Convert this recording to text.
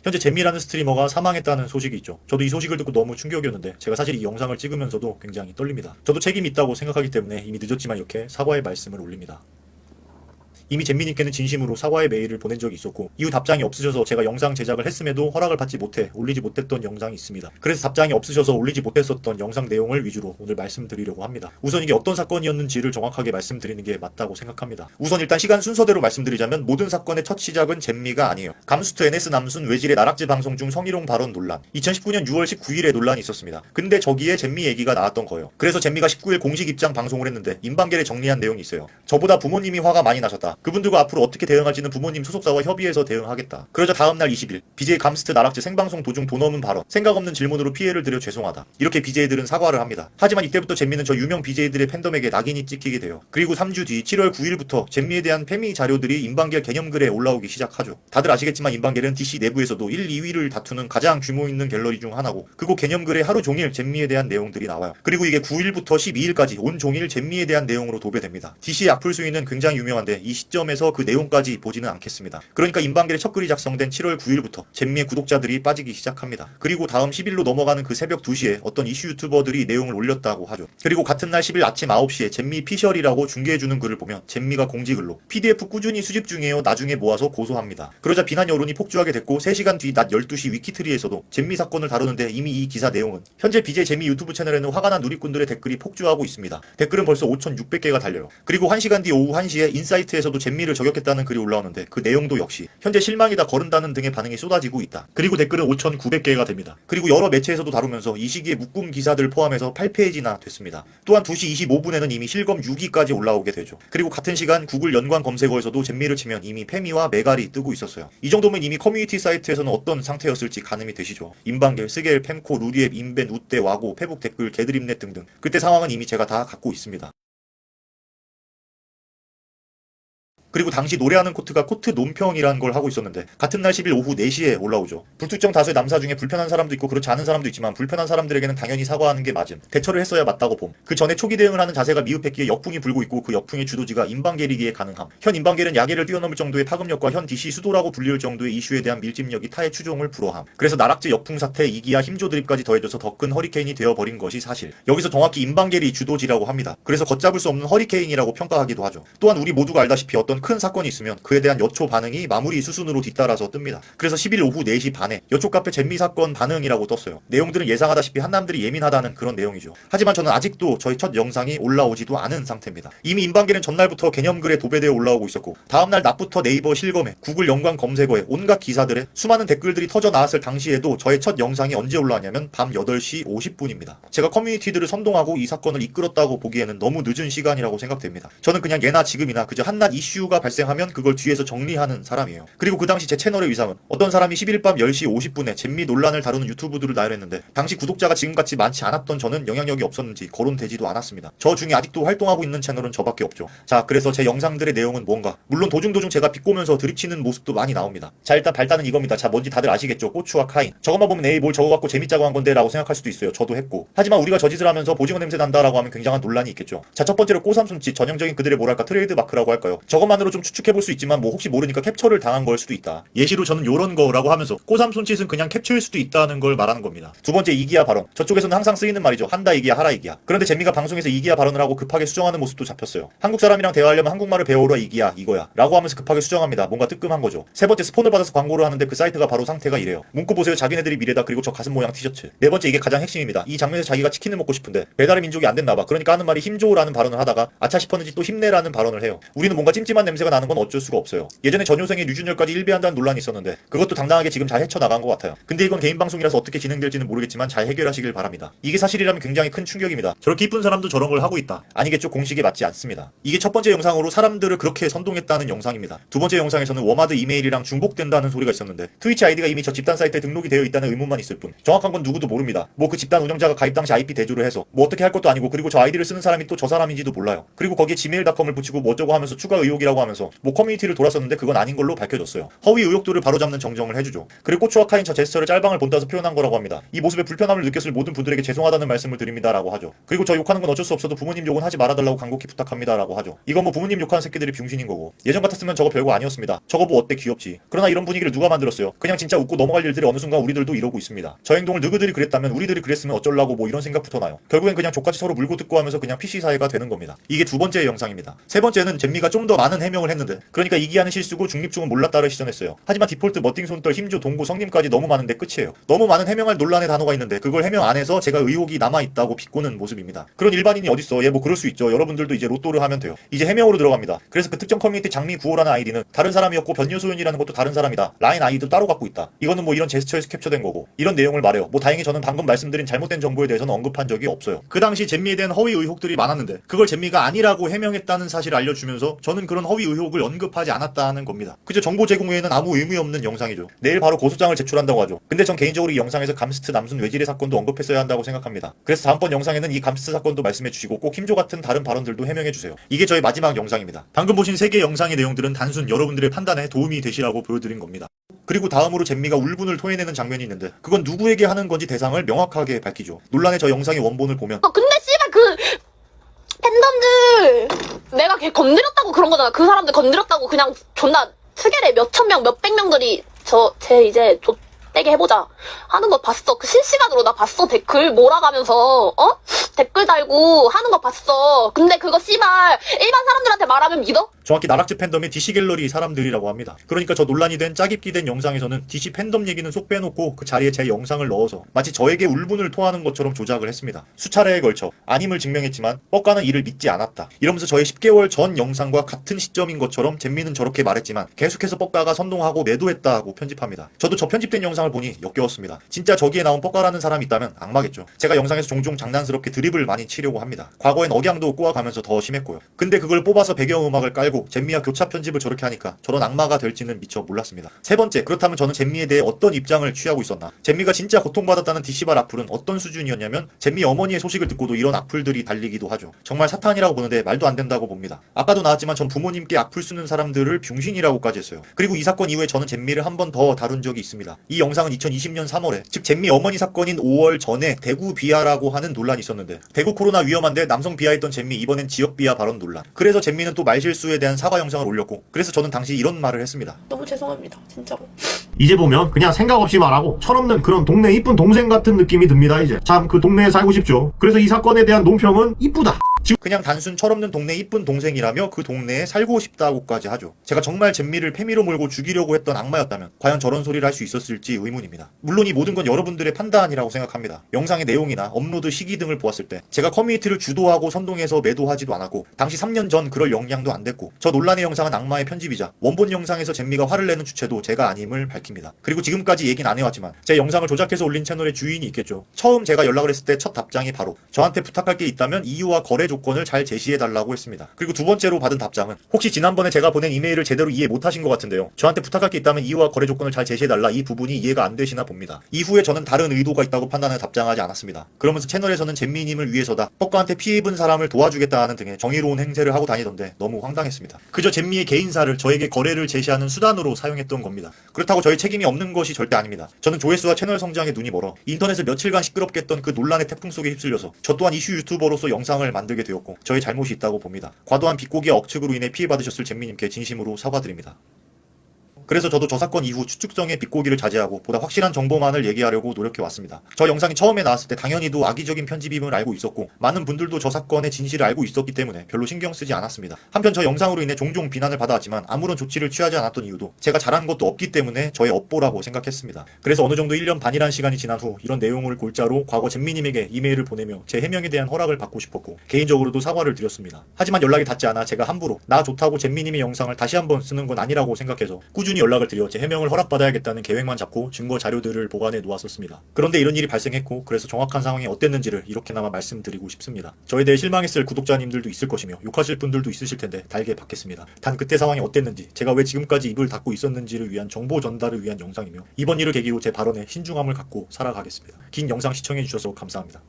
현재 잼미라는 스트리머가 사망했다는 소식이 있죠. 저도 이 소식을 듣고 너무 충격이었는데 제가 사실 이 영상을 찍으면서도 굉장히 떨립니다. 저도 책임이 있다고 생각하기 때문에 이미 늦었지만 이렇게 사과의 말씀을 올립니다. 이미 잼미님께는 진심으로 사과의 메일을 보낸 적이 있었고 이후 답장이 없으셔서 제가 영상 제작을 했음에도 허락을 받지 못해 올리지 못했던 영상이 있습니다. 그래서 답장이 없으셔서 올리지 못했었던 영상 내용을 위주로 오늘 말씀드리려고 합니다. 우선 이게 어떤 사건이었는지를 정확하게 말씀드리는 게 맞다고 생각합니다. 우선 일단 시간 순서대로 말씀드리자면 모든 사건의 첫 시작은 잼미가 아니에요. 감스트 NS 남순 외질의 나락지 방송 중 성희롱 발언 논란. 2019년 6월 19일에 논란이 있었습니다. 근데 저기에 잼미 얘기가 나왔던 거예요. 그래서 잼미가 19일 공식 입장 방송을 했는데 임방계를 정리한 내용이 있어요. 저보다 부모님이 화가 많이 나셨다. 그분들과 앞으로 어떻게 대응할지는 부모님 소속사와 협의해서 대응하겠다. 그러자 다음날 20일 BJ 감스트 나락지 생방송 도중 돈 없는 발언, 생각 없는 질문으로 피해를 드려 죄송하다. 이렇게 BJ들은 사과를 합니다. 하지만 이때부터 잼미는 저 유명 BJ들의 팬덤에게 낙인이 찍히게 돼요. 그리고 3주 뒤 7월 9일부터 잼미에 대한 페미 자료들이 임방겔 개념글에 올라오기 시작하죠. 다들 아시겠지만 임방겔은 DC 내부에서도 1, 2위를 다투는 가장 규모 있는 갤러리 중 하나고 그곳 개념글에 하루 종일 잼미에 대한 내용들이 나와요. 그리고 이게 9일부터 12일까지 온종일 잼미에 대한 내용으로 도배됩니다. DC의 악플 수위는 굉장히 유명한데 이 시점에서 그 내용까지 보지는 않겠습니다. 그러니까 임방겔의 첫 글이 작성된 7월 9일부터 잼미의 구독자들이 빠지기 시작합니다. 그리고 다음 10일로 넘어가는 그 새벽 2시에 어떤 이슈 유튜버들이 내용을 올렸다고 하죠. 그리고 같은 날 10일 아침 9시에 잼미 피셜이라고 중계해주는 글을 보면 잼미가 공지글로 PDF 꾸준히 수집 중이에요. 나중에 모아서 고소합니다. 그러자 비난 여론이 폭주하게 됐고 3시간 뒤 낮 12시 위키트리에서도 잼미 사건을 다루는데 이미 이 기사 내용은 현재 BJ 잼미 유튜브 채널에는 화가 난 누리꾼들의 댓글이 폭주하고 있습니다. 댓글은 벌써 5,600개가 달려요. 그리고 1시간 뒤 오후 1시에 인사이트에서도 잼미를 저격했다는 글이 올라오는데 그 내용도 역시 현재 실망이다 거른다는 등의 반응이 쏟아지고 있다. 그리고 댓글은 5,900개가 됩니다. 그리고 여러 매체에서도 다루면서 이 시기에 묶음 기사들 포함해서 8페이지나 됐습니다. 또한 2시 25분에는 이미 실검 6위까지 올라오게 되죠. 그리고 같은 시간 구글 연관 검색어에서도 잼미를 치면 이미 페미와 메갈이 뜨고 있었어요. 이 정도면 이미 커뮤니티 사이트에서는 어떤 상태였을지 가늠이 되시죠. 임방겔, 스겔, 펜코, 루리앱, 인벤, 우떼, 와고, 페북 댓글, 개드림넷 등등. 그때 상황은 이미 제가 다 갖고 있습니다. 그리고 당시 노래하는 코트가 코트 논평이라는 걸 하고 있었는데 같은 날 10일 오후 4시에 올라오죠. 불특정 다수의 남사 중에 불편한 사람도 있고 그렇지 않은 사람도 있지만 불편한 사람들에게는 당연히 사과하는 게 맞음. 대처를 했어야 맞다고 봄. 그 전에 초기 대응을 하는 자세가 미흡했기에 역풍이 불고 있고 그 역풍의 주도지가 임방겔이기에 가능함. 현 임방겔은 야계를 뛰어넘을 정도의 파급력과 현 DC 수도라고 불릴 정도의 이슈에 대한 밀집력이 타의 추종을 불허함. 그래서 나락지 역풍 사태, 이기야, 힘조 드립까지 더해져서 더 큰 허리케인이 되어버린 것이 사실. 여기서 정확히 임방겔이 주도지라고 합니다. 그래서 걷잡을 수 없는 허리케인이라고 평가하기도 하죠. 또한 우리 모두가 알다시피 어떤 큰 사건이 있으면 그에 대한 여초 반응이 마무리 수순으로 뒤따라서 뜹니다. 그래서 10일 오후 4시 반에 여초 카페 잼미 사건 반응이라고 떴어요. 내용들은 예상하다시피 한남들이 예민하다는 그런 내용이죠. 하지만 저는 아직도 저희 첫 영상이 올라오지도 않은 상태입니다. 이미 임방겔은 전날부터 개념글에 도배되어 올라오고 있었고 다음날 낮부터 네이버 실검에 구글 연관 검색어에 온갖 기사들에 수많은 댓글들이 터져 나왔을 당시에도 저의 첫 영상이 언제 올라왔냐면 밤 8시 50분입니다. 제가 커뮤니티들을 선동하고 이 사건을 이끌었다고 보기에는 너무 늦은 시간이라고 생각됩니다. 저는 그냥 예나 지금이나 그저 한낱 이슈가 발생하면 그걸 뒤에서 정리하는 사람이에요. 그리고 그 당시 제 채널의 위상은 어떤 사람이 10일 밤 10시 50분에 잼미 논란을 다루는 유튜브들을 나열했는데 당시 구독자가 지금같이 많지 않았던 저는 영향력이 없었는지 거론되지도 않았습니다. 저 중에 아직도 활동하고 있는 채널은 저밖에 없죠. 자, 그래서 제 영상들의 내용은 뭔가? 물론 도중도중 제가 비꼬면서 드립치는 모습도 많이 나옵니다. 자, 일단 발단은 이겁니다. 자, 뭔지 다들 아시겠죠? 고추와 카인. 저것만 보면 에이 뭘 저거 갖고 재밌자고 한 건데 라고 생각할 수도 있어요. 저도 했고. 하지만 우리가 저 짓을 하면서 보징어 냄새 난다라고 하면 굉장한 논란이 있겠죠. 자, 첫 번째로 꼬삼순치, 전형적인 그들의 뭐랄까 트레이드 마크라고 할까요? 저것만으로 좀 추측해볼 수 있지만 뭐 혹시 모르니까 캡처를 당한 걸 수도 있다. 예시로 저는 요런 거라고 하면서 꼬삼손짓은 그냥 캡처일 수도 있다는 걸 말하는 겁니다. 두 번째 이기야 발언. 저쪽에서는 항상 쓰이는 말이죠. 한다 이기야 하라 이기야. 그런데 잼미가 방송에서 이기야 발언을 하고 급하게 수정하는 모습도 잡혔어요. 한국 사람이랑 대화하려면 한국말을 배워오라 이기야 이거야 라고 하면서 급하게 수정합니다. 뭔가 뜨끔한 거죠. 세 번째 스폰을 받아서 광고를 하는데 그 사이트가 바로 상태가 이래요. 문구 보세요. 자기네들이 미래다. 그리고 저 가슴 모양 티셔츠. 네 번째 이게 가장 핵심입니다. 이 장면에서 자기가 치킨을 먹고 싶은데 배달의 민족이 안 됐나봐. 그러니까 하는 말이 힘줘라는 발언을 하다가 아차 싶었는지 또 힘내라는 발언을 해요. 우리는 뭔가 찜찜한 냄새가 나는 건 어쩔 수가 없어요. 예전에 전효생이 류준열까지 일배한다는 논란이 있었는데 그것도 당당하게 지금 잘 헤쳐나간 것 같아요. 근데 이건 개인 방송이라서 어떻게 진행될지는 모르겠지만 잘 해결하시길 바랍니다. 이게 사실이라면 굉장히 큰 충격입니다. 저렇게 이쁜 사람도 저런 걸 하고 있다. 아니겠죠. 공식에 맞지 않습니다. 이게 첫 번째 영상으로 사람들을 그렇게 선동했다는 영상입니다. 두 번째 영상에서는 워마드 이메일이랑 중복된다는 소리가 있었는데 트위치 아이디가 이미 저 집단 사이트에 등록이 되어 있다는 의문만 있을 뿐 정확한 건 누구도 모릅니다. 뭐 그 집단 운영자가 가입 당시 IP 대조를 해서 뭐 어떻게 할 것도 아니고 그리고 저 아이디를 쓰는 사람이 또 저 사람인지도 몰라요. 그리고 거기에 gmail.com을 붙이고 뭐 어쩌고 하면서 추가 의혹이라고 하면서 뭐 커뮤니티를 돌았었는데 그건 아닌 걸로 밝혀졌어요. 허위 의혹들을 바로잡는 정정을 해주죠. 그리고 고추와 카인 저 제스처를 짤방을 본따서 표현한 거라고 합니다. 이 모습에 불편함을 느꼈을 모든 분들에게 죄송하다는 말씀을 드립니다 라고 하죠. 그리고 저 욕하는 건 어쩔 수 없어도 부모님 욕은 하지 말아달라고 간곡히 부탁합니다 라고 하죠. 이건 뭐 부모님 욕하는 새끼들이 병신인 거고, 예전 같았으면 저거 별거 아니었습니다. 저거 뭐 어때 귀엽지. 그러나 이런 분위기를 누가 만들었어요. 그냥 진짜 웃고 넘어갈 일들이 어느 순간 우리들도 이러고 있습니다. 저 행동을 너희들이 그랬다면 우리들이 그랬으면 어쩌려고 뭐 이런 생각부터 나요. 결국엔 그냥 족같이 서로 물고 뜯고 하면서 그냥 PC 사회가 되는 겁니다. 이게 두 번째 영상입니다. 세 번째는 잼미가 좀 더 많은 해명을 했는데, 그러니까 이기하는 실수고 중립중은 몰랐다를 시전했어요. 하지만 디폴트 머띵 손떨 힘조 동고 성님까지 너무 많은데 끝이에요. 너무 많은 해명할 논란의 단어가 있는데 그걸 해명 안 해서 제가 의혹이 남아있다고 비꼬는 모습입니다. 그런 일반인이 어딨어. 예, 뭐 그럴 수 있죠. 여러분들도 이제 로또를 하면 돼요. 이제 해명으로 들어갑니다. 그래서 그 특정 커뮤니티 장미9호라는 아이디는 다른 사람이었고 변요소연이라는 것도 다른 사람이다. 라인 아이디도 따로 갖고 있다. 이거는 뭐 이런 제스처에서 캡처된 거고, 이런 내용을 말해요. 뭐 다행히 저는 방금 말씀드린 잘못된 정보에 대해서는 언급한 적이 없어요. 그 당시 잼미에 대한 허위 의혹들이 많았는데 그걸 잼미가 아니라고 해명했다는 사실을 알려주면서 저는 그런 허위 의혹을 언급하지 않았다는 겁니다. 그저 정보 제공 외에는 아무 의미 없는 영상이죠. 내일 바로 고소장을 제출한다고 하죠. 근데 전 개인적으로 이 영상에서 감스트 남순 외질의 사건도 언급했어야 한다고 생각합니다. 그래서 다음번 영상에는 이 감스트 사건도 말씀해주시고 꼭 힘조 같은 다른 발언들도 해명해주세요. 이게 저의 마지막 영상입니다. 방금 보신 3개 영상의 내용들은 단순 여러분들의 판단에 도움이 되시라고 보여드린 겁니다. 그리고 다음으로 잼미가 울분을 토해내는 장면이 있는데 그건 누구에게 하는 건지 대상을 명확하게 밝히죠. 논란의 저 영상의 원본을 보면 근데 씨발 그 팬덤들 내가 걔 건드렸다고 그런 거잖아. 그 사람들 건드렸다고 그냥 존나 특별히 몇천 명 몇백 명들이 쟤 이제 좆되게 해보자 하는 거 봤어. 그 실시간으로 나 봤어. 댓글 몰아가면서 댓글 달고 하는 거 봤어. 근데 그거 씨발 일반 사람들한테 말하면 믿어? 정확히 나락지 팬덤의 DC 갤러리 사람들이라고 합니다. 그러니까 저 논란이 된 짜깁기 된 영상에서는 DC 팬덤 얘기는 속 빼놓고 그 자리에 제 영상을 넣어서 마치 저에게 울분을 토하는 것처럼 조작을 했습니다. 수차례에 걸쳐 아님을 증명했지만 뻑가는 이를 믿지 않았다. 이러면서 저의 10개월 전 영상과 같은 시점인 것처럼 잼미는 저렇게 말했지만 계속해서 뻑가가 선동하고 매도했다 하고 편집합니다. 저도 저 편집된 영상을 보니 역겨웠습니다. 진짜 저기에 나온 뻑가라는 사람이 있다면 악마겠죠. 제가 영상에서 종종 장난스럽게 드립을 많이 치려고 합니다. 과거엔 억양도 꼬아가면서 더 심했고요. 근데 그걸 뽑아서 배경음악을 깔고 잼미와 교차 편집을 저렇게 하니까 저런 악마가 될지는 미처 몰랐습니다. 세 번째, 그렇다면 저는 잼미에 대해 어떤 입장을 취하고 있었나? 잼미가 진짜 고통받았다는 DC발 악플은 어떤 수준이었냐면 잼미 어머니의 소식을 듣고도 이런 악플들이 달리기도 하죠. 정말 사탄이라고 보는데 말도 안 된다고 봅니다. 아까도 나왔지만 전 부모님께 악플 쓰는 사람들을 병신이라고까지 했어요. 그리고 이 사건 이후에 저는 잼미를 한 번 더 다룬 적이 있습니다. 이 영상은 2020년 3월에 즉 잼미 어머니 사건인 5월 전에 대구 비하라고 하는 논란이 있었는데, 대구 코로나 위험한데 남성 비하했던 잼미 이번엔 지역 비하 발언 논란. 그래서 잼미는 또 말실수에 대한 사과 영상을 올렸고, 그래서 저는 당시 이런 말을 했습니다. 너무 죄송합니다. 진짜로. 이제 보면 그냥 생각 없이 말하고 철없는 그런 동네 이쁜 동생 같은 느낌이 듭니다. 이제 참 그 동네에 살고 싶죠. 그래서 이 사건에 대한 논평은 이쁘다. 그냥 단순 철없는 동네 이쁜 동생이라며 그 동네에 살고 싶다고까지 하죠. 제가 정말 잼미를 페미로 몰고 죽이려고 했던 악마였다면 과연 저런 소리를 할 수 있었을지 의문입니다. 물론 이 모든 건 여러분들의 판단이라고 생각합니다. 영상의 내용이나 업로드 시기 등을 보았을 때 제가 커뮤니티를 주도하고 선동해서 매도하지도 않았고 당시 3년 전 그럴 역량도 안 됐고, 저 논란의 영상은 악마의 편집이자 원본 영상에서 잼미가 화를 내는 주체도 제가 아님을 밝힙니다. 그리고 지금까지 얘기는 안 해왔지만 제 영상을 조작해서 올린 채널의 주인이 있겠죠. 처음 제가 연락을 했을 때 첫 답장이 바로 저한테 부탁할 게 있다면 이유와 거래 조건을 잘 제시해달라고 했습니다. 그리고 두 번째로 받은 답장은 혹시 지난번에 제가 보낸 이메일을 제대로 이해 못하신 것 같은데요. 저한테 부탁할 게 있다면 이유와 거래 조건을 잘 제시해달라. 이 부분이 이해가 안 되시나 봅니다. 이후에 저는 다른 의도가 있다고 판단해 답장하지 않았습니다. 그러면서 채널에서는 잼미님을 위해서다, 뻑가한테 피해 입은 사람을 도와주겠다 하는 등의 정의로운 행세를 하고 다니던데 너무 황당했습니다. 그저 잼미의 개인사를 저에게 거래를 제시하는 수단으로 사용했던 겁니다. 그렇다고 저희 책임이 없는 것이 절대 아닙니다. 저는 조회수와 채널 성장에 눈이 멀어 인터넷을 며칠간 시끄럽게 했던 그 논란의 태풍 속에 휩쓸려서 저 또한 이슈 유튜버로서 영상을 만들게 되었고 저의 잘못이 있다고 봅니다. 과도한 비꼬기와 억측으로 인해 피해받으셨을 잼미님께 진심으로 사과드립니다. 그래서 저도 저 사건 이후 추측성의 비꼬기를 자제하고 보다 확실한 정보만을 얘기하려고 노력해왔습니다. 저 영상이 처음에 나왔을 때 당연히도 악의적인 편집임을 알고 있었고 많은 분들도 저 사건의 진실을 알고 있었기 때문에 별로 신경 쓰지 않았습니다. 한편 저 영상으로 인해 종종 비난을 받아왔지만 아무런 조치를 취하지 않았던 이유도 제가 잘한 것도 없기 때문에 저의 업보라고 생각했습니다. 그래서 어느 정도 1년 반이란 시간이 지난 후 이런 내용을 골자로 과거 잼미님에게 이메일을 보내며 제 해명에 대한 허락을 받고 싶었고 개인적으로도 사과를 드렸습니다. 하지만 연락이 닿지 않아 제가 함부로 나 좋다고 잼미님의 영상을 다시 한번 쓰는 건 아니라고 생각해서 꾸준히 연락을 드려 제 해명을 허락받아야겠다는 계획만 잡고 증거 자료들을 보관해 놓았었습니다. 그런데 이런 일이 발생했고 그래서 정확한 상황이 어땠는지를 이렇게나마 말씀드리고 싶습니다. 저에 대해 실망했을 구독자님들도 있을 것이며 욕하실 분들도 있으실 텐데 달게 받겠습니다. 단 그때 상황이 어땠는지, 제가 왜 지금까지 입을 닫고 있었는지를 위한 정보 전달을 위한 영상이며 이번 일을 계기로 제 발언에 신중함을 갖고 살아가겠습니다. 긴 영상 시청해 주셔서 감사합니다.